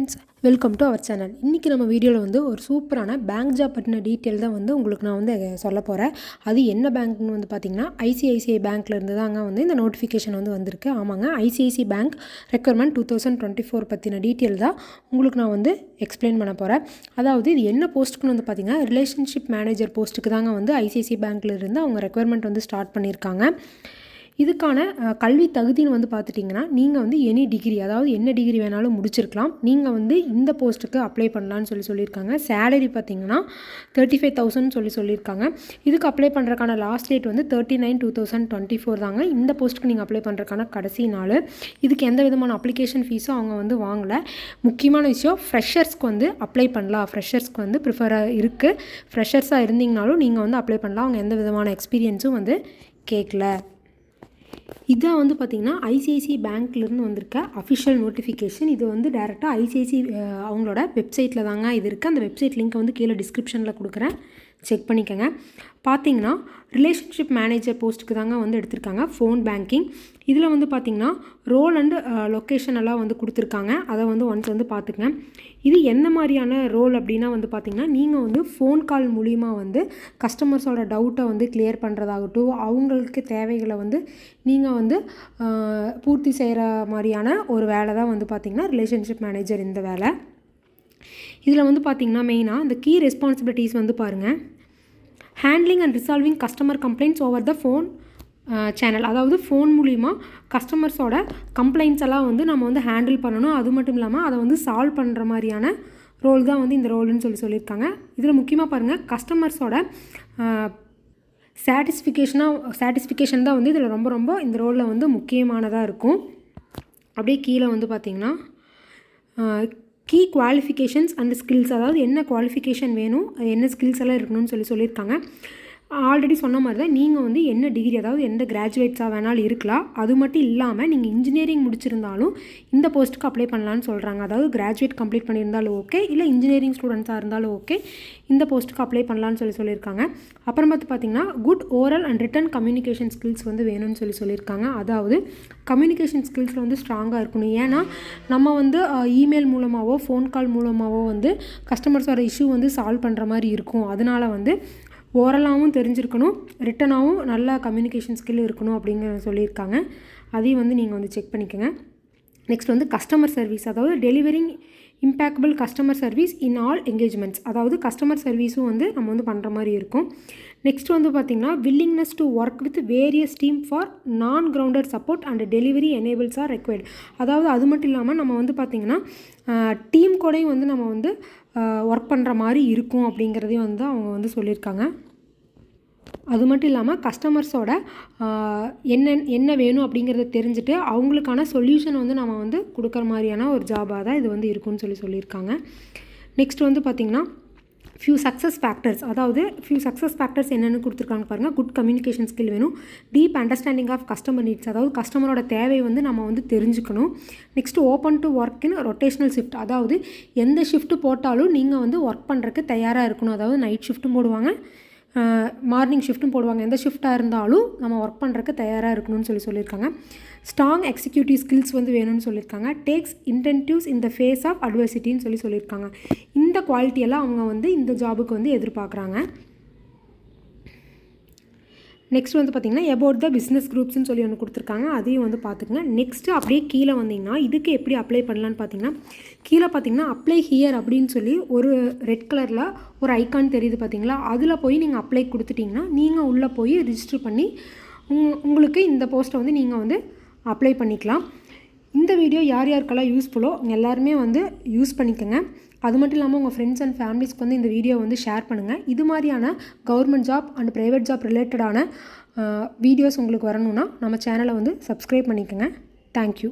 Friends, welcome to our channel. இன்றைக்கி நம்ம வீடியோவில் வந்து ஒரு சூப்பரான பேங்க் ஜாப் பற்றின டீட்டெயில் தான் வந்து உங்களுக்கு நான் வந்து சொல்ல போகிறேன். அது என்ன பேங்க்னு வந்து பார்த்திங்கன்னா ஐசிஐசிஐ பேங்க்லேருந்து தாங்க வந்து இந்த நோட்டிஃபிகேஷன் வந்து வந்திருக்கு. ஆமாங்க, ஐசிஐசிஐ பேங்க் ரெக்யர்மெண்ட் 2024 பற்றின டீட்டெயில் தான் உங்களுக்கு நான் வந்து எக்ஸ்பிளைன் பண்ண போகிறேன். அதாவது இது என்ன போஸ்ட்டுக்குன்னு வந்து பார்த்திங்கன்னா ரிலேஷன்ஷிப் மேனேஜர் போஸ்ட்டுக்கு தாங்க வந்து ஐசிஐசிஐ பேங்க்லேருந்து அவங்க ரெக்யர்மெண்ட் வந்து ஸ்டார்ட் பண்ணியிருக்காங்க. இதுக்கான கல்வி தகுதின்னு வந்து பார்த்துட்டிங்கன்னா நீங்கள் வந்து எனி டிகிரி, அதாவது என்ன டிகிரி வேணாலும் முடிச்சிருக்கலாம். நீங்கள் வந்து இந்த போஸ்ட்டுக்கு அப்ளை பண்ணலான்னு சொல்லியிருக்காங்க. சேலரி பார்த்திங்கன்னா 35,000 சொல்லியிருக்காங்க. இதுக்கு அப்ளை பண்ணுறதுக்கான லாஸ்ட் டேட் வந்து 39/2024 தாங்க. இந்த போஸ்ட்டுக்கு நீங்கள் அப்ளை பண்ணுறதுக்கான கடைசி நாள். இதுக்கு எந்த விதமான அப்ளிகேஷன் ஃபீஸும் அவங்க வந்து வாங்கலை. முக்கியமான விஷயம், ஃப்ரெஷர்ஸ்க்கு வந்து அப்ளை பண்ணலாம். ஃப்ரெஷர்ஸ்க்கு வந்து ப்ரிஃபராக இருக்குது. ஃப்ரெஷர்ஸாக இருந்தீங்கனாலும் நீங்கள் வந்து அப்ளை பண்ணலாம். அவங்க எந்த விதமான எக்ஸ்பீரியன்ஸும் வந்து கேட்கல. இதான் வந்து பார்த்திங்கன்னா ஐசிஐசிஐ பேங்க்லேருந்து வந்திருக்க அஃபிஷியல் நோட்டிஃபிகேஷன். இது வந்து டேரெக்டாக ஐசிஐசிஐ அவங்களோட வெப்சைட்டில் தாங்க இது இருக்குது. அந்த வெப்சைட் லிங்க்கை வந்து கீழே டிஸ்கிரிப்ஷனில் கொடுக்குறேன், செக் பண்ணிக்கோங்க. பார்த்தீங்கன்னா ரிலேஷன்ஷிப் மேனேஜர் போஸ்ட்டுக்கு தாங்க வந்து எடுத்திருக்காங்க. Phone banking. இதில் வந்து பார்த்திங்கன்னா ரோல் அண்டு லொக்கேஷன் எல்லாம் வந்து கொடுத்துருக்காங்க. அதை வந்து ஒன்ஸ் வந்து பார்த்துக்கங்க. இது என்ன மாதிரியான ரோல் அப்படின்னா வந்து பார்த்திங்கன்னா நீங்கள் வந்து ஃபோன் கால் மூலிமா வந்து கஸ்டமர்ஸோட டவுட்டை வந்து கிளியர் பண்ணுறதாகட்டும், அவங்களுக்கு தேவைகளை வந்து நீங்கள் வந்து பூர்த்தி செய்கிற மாதிரியான ஒரு வேலை தான் வந்து பார்த்திங்கன்னா ரிலேஷன்ஷிப் மேனேஜர் இந்த வேலை. இதில் வந்து பார்த்திங்கன்னா மெயினாக இந்த கீ ரெஸ்பான்சிபிலிட்டிஸ் வந்து பாருங்கள். Handling and resolving customer complaints over the phone channel. அதாவது ஃபோன் மூலிமா கஸ்டமர்ஸோட கம்ப்ளைண்ட்ஸ் எல்லாம் வந்து நம்ம வந்து ஹேண்டில் பண்ணணும். அது மட்டும் இல்லாமல் அதை வந்து சால்வ் பண்ணுற மாதிரியான ரோல் தான் வந்து இந்த ரோல்னு சொல்லியிருக்காங்க. இதில் முக்கியமாக பாருங்கள், கஸ்டமர்ஸோட சாட்டிஸ்ஃபிகேஷன் தான் வந்து இதில் ரொம்ப இந்த ரோலில் வந்து முக்கியமானதாக இருக்கும். அப்படியே கீழே வந்து பார்த்திங்கன்னா கீ குவாலிஃபிகேஷன்ஸ் அண்ட் ஸ்கில்ஸ், அதாவது என்ன குவாலிஃபிகேஷன் வேணும், என்ன ஸ்கில்ஸ் எல்லாம் இருக்கணும்னு சொல்லியிருக்காங்க. ஆல்ரெடி சொன்ன மாதிரி தான் நீங்கள் வந்து என்ன டிகிரி, அதாவது எந்த கிராஜுவேட்ஸாக வேணாலும் இருக்கலாம். அது மட்டும் இல்லாமல் நீங்கள் இன்ஜினியரிங் முடிச்சிருந்தாலும் இந்த போஸ்ட்டுக்கு அப்ளை பண்ணலான்னு சொல்கிறாங்க. அதாவது கிராஜுவேட் கம்ப்ளீட் பண்ணியிருந்தாலும் ஓகே, இல்லை இன்ஜினியரிங் ஸ்டூடெண்ட்ஸாக இருந்தாலும் ஓகே, இந்த போஸ்ட்டுக்கு அப்ளை பண்ணலான்னு சொல்லியிருக்காங்க. அப்புறம் பார்த்திங்கன்னா good oral and return communication skills வந்து வேணும்னு சொல்லியிருக்காங்க. அதாவது கம்யூனிகேஷன் ஸ்கில்ஸில் வந்து ஸ்ட்ராங்காக இருக்கணும். ஏன்னா நம்ம வந்து இமெயில் மூலமாகவோ ஃபோன் கால் மூலமாகவோ வந்து கஸ்டமர்ஸோட இஷ்யூ வந்து சால்வ் பண்ணுற மாதிரி இருக்கும். அதனால் வந்து ஓரலாகவும் தெரிஞ்சிருக்கணும், ரிட்டனாகவும் நல்ல கம்யூனிகேஷன் ஸ்கில் இருக்கணும் அப்படிங்கிற சொல்லியிருக்காங்க. அதையும் வந்து நீங்கள் வந்து செக் பண்ணிக்கோங்க. நெக்ஸ்ட் வந்து கஸ்டமர் சர்வீஸ், அதாவது delivering impeccable customer service in all engagements. அதாவது கஸ்டமர் சர்வீஸும் வந்து நம்ம வந்து பண்ணுற மாதிரி இருக்கும். நெக்ஸ்ட் வந்து பார்த்திங்கன்னா willingness to work with various team for non grounded support and delivery enables are required. அதாவது அது மட்டும் இல்லாமல் நம்ம வந்து பார்த்திங்கன்னா டீம் கூடயும் வந்து நம்ம வந்து ஒர்க் பண்ணுற மாதிரி இருக்கும் அப்படிங்கிறதையும் வந்து அவங்க வந்து சொல்லியிருக்காங்க. அது மட்டும் இல்லாமல் கஸ்டமர்ஸோட என்ன வேணும் அப்படிங்கிறத தெரிஞ்சுட்டு அவங்களுக்கான சொல்யூஷன் வந்து நம்ம வந்து கொடுக்குற மாதிரியான ஒரு ஜாபாக தான் இது வந்து இருக்குன்னு சொல்லியிருக்காங்க. நெக்ஸ்ட் வந்து பார்த்திங்கன்னா ஃபியூ சக்ஸஸ் ஃபேக்டர்ஸ், அதாவது ஃபியூ சக்ஸஸ் ஃபேக்டர்ஸ் என்னென்னு கொடுத்துருக்காங்க பாருங்கள். குட் கம்யூனிகேஷன் ஸ்கில் வேணும், deep understanding of customer needs, அதாவது கஸ்டமரோட தேவை வந்து நம்ம வந்து தெரிஞ்சுக்கணும். Next open to work in rotational shift, அதாவது எந்த ஷிஃப்ட்டு போட்டாலும் நீங்கள் வந்து ஒர்க் பண்ணுறதுக்கு தயாராக இருக்கணும். அதாவது நைட் ஷிஃப்ட்டும் போடுவாங்க, மார்னிங் ஷிஃப்ட்டும் போடுவாங்க. எந்த ஷிஃப்ட்டாக இருந்தாலும் நம்ம ஒர்க் பண்ணுறதுக்கு தயாராக இருக்கணும்னு சொல்லியிருக்காங்க. ஸ்ட்ராங் எக்ஸிக்யூட்டிவ் ஸ்கில்ஸ் வந்து வேணும்னு சொல்லியிருக்காங்க. Takes initiatives in the face of அட்வர்சிட்டின்னு சொல்லியிருக்காங்க. இந்த குவாலிட்டியெல்லாம் அவங்க வந்து இந்த ஜாபுக்கு வந்து எதிர்பார்க்குறாங்க. நெக்ஸ்ட் வந்து பார்த்திங்கன்னா அபவுட் த பிஸ்னஸ் குரூப்ஸ்னு சொல்லி ஒன்று கொடுத்துருக்காங்க. அதையும் வந்து பார்த்துக்குங்க. நெக்ஸ்ட்டு அப்படியே கீழே வந்தீங்கன்னா இதுக்கு எப்படி அப்ளை பண்ணலான்னு பார்த்தீங்கன்னா கீழே பார்த்திங்கன்னா அப்ளை ஹியர் அப்படின்னு சொல்லி ஒரு ரெட் கலரில் ஒரு ஐக்கான் தெரியுது பார்த்திங்களா. அதில் போய் நீங்கள் அப்ளை கொடுத்துட்டிங்கன்னா நீங்கள் உள்ளே போய் ரிஜிஸ்டர் பண்ணி உங்களுக்கு இந்த போஸ்ட்டை வந்து நீங்கள் வந்து அப்ளை பண்ணிக்கலாம். இந்த வீடியோ யாருக்கெல்லாம் யூஸ்ஃபுல்லோ எல்லாருமே வந்து யூஸ் பண்ணிக்கோங்க. அது மட்டும் இல்லாமல் உங்கள் ஃப்ரெண்ட்ஸ் அண்ட் ஃபேமிலிஸ்க்கு வந்து இந்த வீடியோ வந்து ஷேர் பண்ணுங்கள். இது மாதிரியான government job and private job ரிலேட்டடான வீடியோஸ் உங்களுக்கு வரணும்னா நம்ம சேனலை வந்து சப்ஸ்கிரைப் பண்ணிக்கோங்க. தேங்க்யூ.